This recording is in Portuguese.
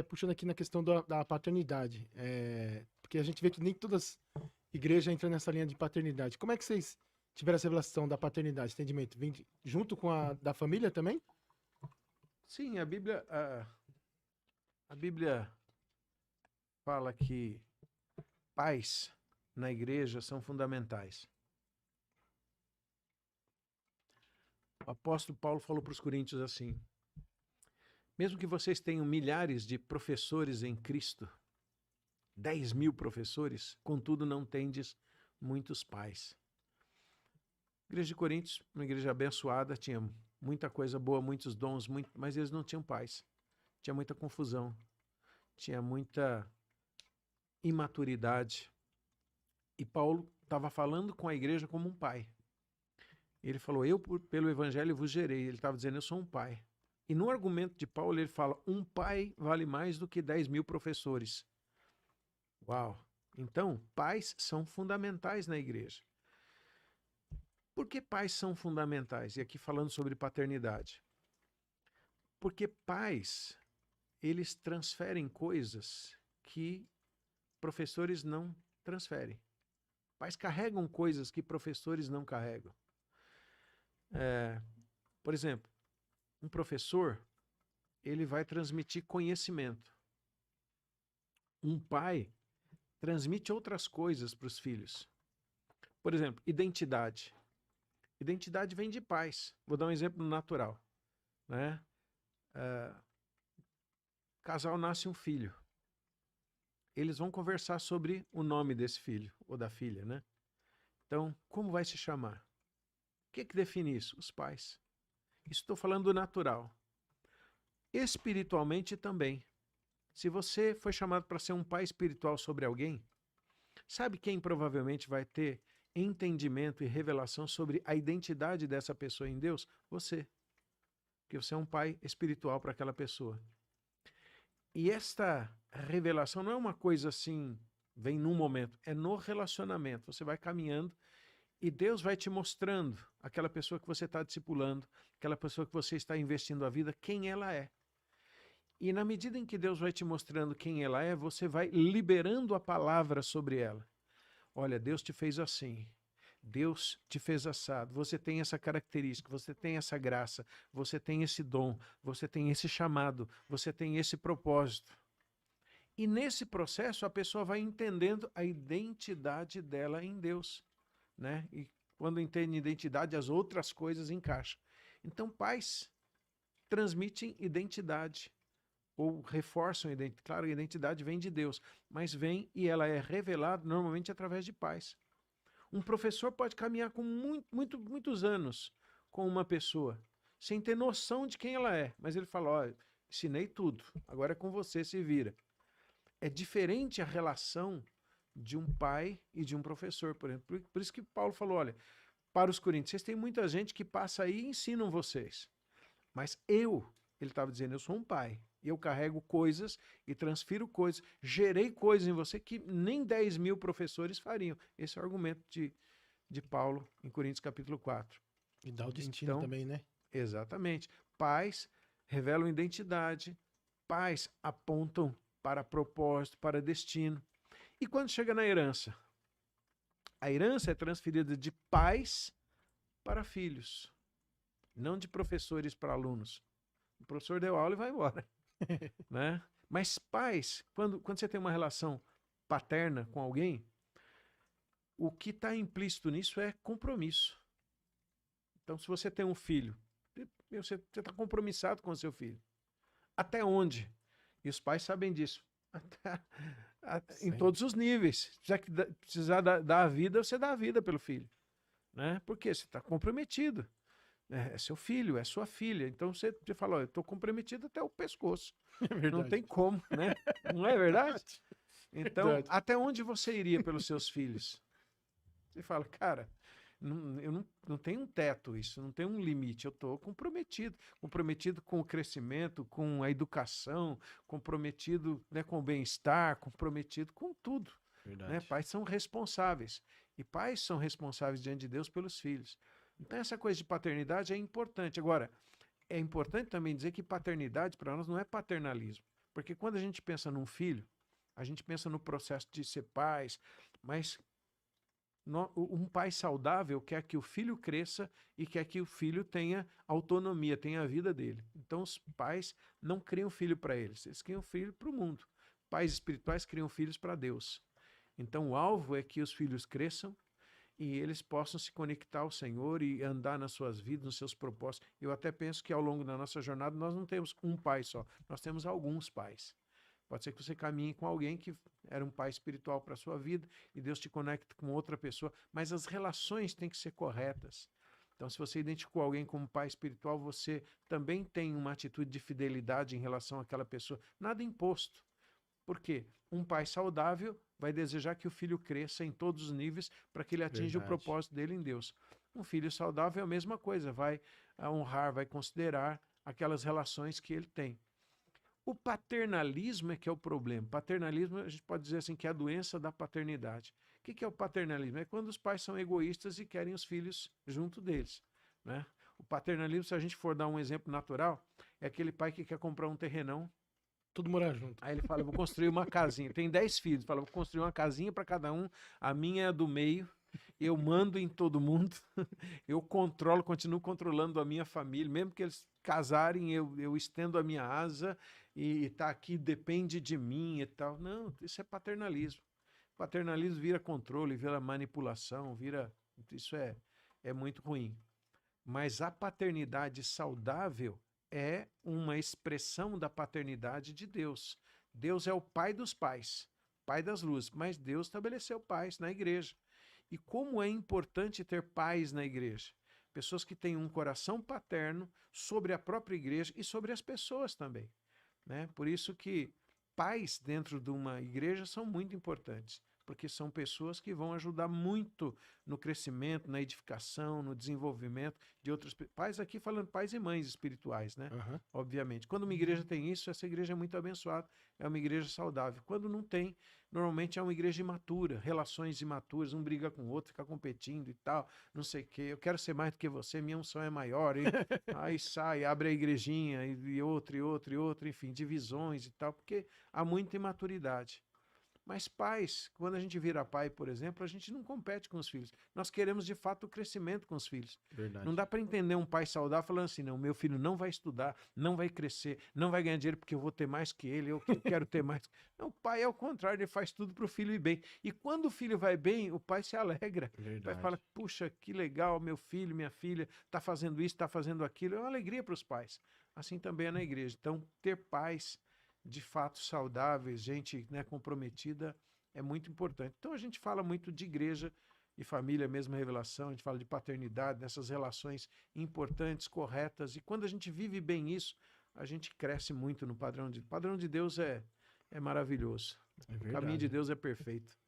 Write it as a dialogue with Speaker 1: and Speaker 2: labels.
Speaker 1: puxando aqui na questão da paternidade, porque a gente vê que nem todas as igrejas entram nessa linha de paternidade. Como é que vocês tiveram essa revelação da paternidade, entendimento? Vem junto com a da família também?
Speaker 2: Sim, a Bíblia fala que pais na igreja são fundamentais. O apóstolo Paulo falou para os coríntios assim: mesmo que vocês tenham milhares de professores em Cristo, 10.000 professores, contudo não tendes muitos pais. A igreja de Coríntios, uma igreja abençoada, tinha muita coisa boa, muitos dons, mas eles não tinham pais. Tinha muita confusão, tinha muita imaturidade. E Paulo estava falando com a igreja como um pai. Ele falou, pelo evangelho vos gerei. Ele estava dizendo, eu sou um pai. E no argumento de Paulo ele fala, um pai vale mais do que 10.000 professores. Uau! Então, pais são fundamentais na igreja. Por que pais são fundamentais? E aqui falando sobre paternidade. Porque pais, eles transferem coisas que professores não transferem. Pais carregam coisas que professores não carregam. Por exemplo, um professor, ele vai transmitir conhecimento. Um pai transmite outras coisas para os filhos. Por exemplo, identidade. Identidade vem de pais. Vou dar um exemplo natural. Né? Casal nasce um filho. Eles vão conversar sobre o nome desse filho ou da filha, né? Então, como vai se chamar? O que define isso? Os pais. Estou falando do natural. Espiritualmente também. Se você foi chamado para ser um pai espiritual sobre alguém, sabe quem provavelmente vai ter entendimento e revelação sobre a identidade dessa pessoa em Deus? Você. Porque você é um pai espiritual para aquela pessoa. E esta revelação não é uma coisa assim, vem num momento, é no relacionamento. Você vai caminhando e Deus vai te mostrando aquela pessoa que você está discipulando, aquela pessoa que você está investindo a vida, quem ela é. E na medida em que Deus vai te mostrando quem ela é, você vai liberando a palavra sobre ela. Olha, Deus te fez assim. Deus te fez assado. Você tem essa característica, você tem essa graça, você tem esse dom, você tem esse chamado, você tem esse propósito. E nesse processo a pessoa vai entendendo a identidade dela em Deus, né? E quando entende identidade, as outras coisas encaixam. Então, pais transmitem identidade ou reforçam a identidade. Claro, a identidade vem de Deus, mas vem e ela é revelada normalmente através de pais. Um professor pode caminhar com muitos anos com uma pessoa, sem ter noção de quem ela é, mas ele fala, olha, ensinei tudo, agora é com você, se vira. É diferente a relação de um pai e de um professor, por exemplo. Por isso que Paulo falou, olha, para os coríntios, vocês têm muita gente que passa aí e ensinam vocês. Mas ele estava dizendo, eu sou um pai. Eu carrego coisas e transfiro coisas. Gerei coisas em você que nem 10.000 professores fariam. Esse é o argumento de Paulo em Coríntios capítulo 4.
Speaker 1: E dá o destino
Speaker 2: Então,
Speaker 1: também, né?
Speaker 2: exatamente. Pais revelam identidade. Pais apontam para propósito, para destino. E quando chega na herança? A herança é transferida de pais para filhos, não de professores para alunos. O professor deu aula e vai embora. Né? Mas pais, quando você tem uma relação paterna com alguém, o que está implícito nisso é compromisso. Então, se você tem um filho, você está compromissado com o seu filho. Até onde? E os pais sabem disso. Em todos os níveis. Se precisar dar a vida, você dá a vida pelo filho. Né? Porque você está comprometido. É seu filho, é sua filha. Então você fala, eu estou comprometido até o pescoço.
Speaker 1: É
Speaker 2: Não tem como, né? Não é verdade? Então,
Speaker 1: Verdade.
Speaker 2: até onde você iria pelos seus filhos? Você fala, cara, eu não tenho um teto isso, não tem um limite. Eu estou comprometido. Comprometido com o crescimento, com a educação, comprometido, né, com o bem-estar, comprometido com tudo. Né? Pais são responsáveis. E pais são responsáveis diante de Deus pelos filhos. Então, essa coisa de paternidade é importante. Agora, é importante também dizer que paternidade para nós não é paternalismo. Porque quando a gente pensa num filho, a gente pensa no processo de ser pais, mas um pai saudável quer que o filho cresça e quer que o filho tenha autonomia, tenha a vida dele. Então, os pais não criam filho para eles criam filho para o mundo. Pais espirituais criam filhos para Deus. Então, o alvo é que os filhos cresçam e eles possam se conectar ao Senhor e andar nas suas vidas, nos seus propósitos. Eu até penso que ao longo da nossa jornada nós não temos um pai só, nós temos alguns pais. Pode ser que você caminhe com alguém que era um pai espiritual para a sua vida e Deus te conecta com outra pessoa, mas as relações têm que ser corretas. Então, se você identificou alguém como pai espiritual, você também tem uma atitude de fidelidade em relação àquela pessoa. Nada imposto. Por quê? Um pai saudável vai desejar que o filho cresça em todos os níveis para que ele atinja o propósito dele em Deus. Um filho saudável é a mesma coisa, vai honrar, vai considerar aquelas relações que ele tem. O paternalismo é que é o problema. Paternalismo, a gente pode dizer assim, que é a doença da paternidade. O que é o paternalismo? É quando os pais são egoístas e querem os filhos junto deles, né? O paternalismo, se a gente for dar um exemplo natural, é aquele pai que quer comprar um terrenão.
Speaker 1: Tudo morar junto.
Speaker 2: Aí ele fala, vou construir uma casinha. Tem 10 filhos, fala, vou construir uma casinha para cada um. A minha é a do meio. Eu mando em todo mundo. Eu controlo, continuo controlando a minha família. Mesmo que eles casarem, eu estendo a minha asa e tá aqui, depende de mim e tal. Não, isso é paternalismo. Paternalismo vira controle, vira manipulação, isso é muito ruim. Mas a paternidade saudável é uma expressão da paternidade de Deus. Deus é o pai dos pais, pai das luzes, mas Deus estabeleceu pais na igreja. E como é importante ter pais na igreja? Pessoas que têm um coração paterno sobre a própria igreja e sobre as pessoas também, né? Por isso que pais dentro de uma igreja são muito importantes, porque são pessoas que vão ajudar muito no crescimento, na edificação, no desenvolvimento de outros pais, aqui falando pais e mães espirituais, né?
Speaker 1: Uhum.
Speaker 2: Obviamente. Quando uma igreja tem isso, essa igreja é muito abençoada, é uma igreja saudável. Quando não tem, normalmente é uma igreja imatura, relações imaturas, um briga com o outro, fica competindo e tal, não sei o quê. Eu quero ser mais do que você, minha unção é maior. E aí sai, abre a igrejinha e outro, enfim, divisões e tal, porque há muita imaturidade. Mas pais, quando a gente vira pai, por exemplo, a gente não compete com os filhos. Nós queremos, de fato, o crescimento com os filhos.
Speaker 1: Verdade.
Speaker 2: Não dá para entender um pai saudável falando assim, não, meu filho não vai estudar, não vai crescer, não vai ganhar dinheiro porque eu vou ter mais que ele, eu quero ter mais. Não, o pai é o contrário, ele faz tudo para o filho ir bem. E quando o filho vai bem, o pai se alegra.
Speaker 1: Verdade.
Speaker 2: O pai fala, puxa, que legal, meu filho, minha filha, está fazendo isso, está fazendo aquilo. É uma alegria para os pais. Assim também é na igreja. Então, ter pais de fato saudáveis, gente, né, comprometida, é muito importante. Então a gente fala muito de igreja e família, mesma revelação, a gente fala de paternidade, dessas relações importantes, corretas, e quando a gente vive bem isso, a gente cresce muito no padrão de Deus. É maravilhoso.
Speaker 1: É
Speaker 2: O caminho
Speaker 1: verdade.
Speaker 2: de Deus é perfeito.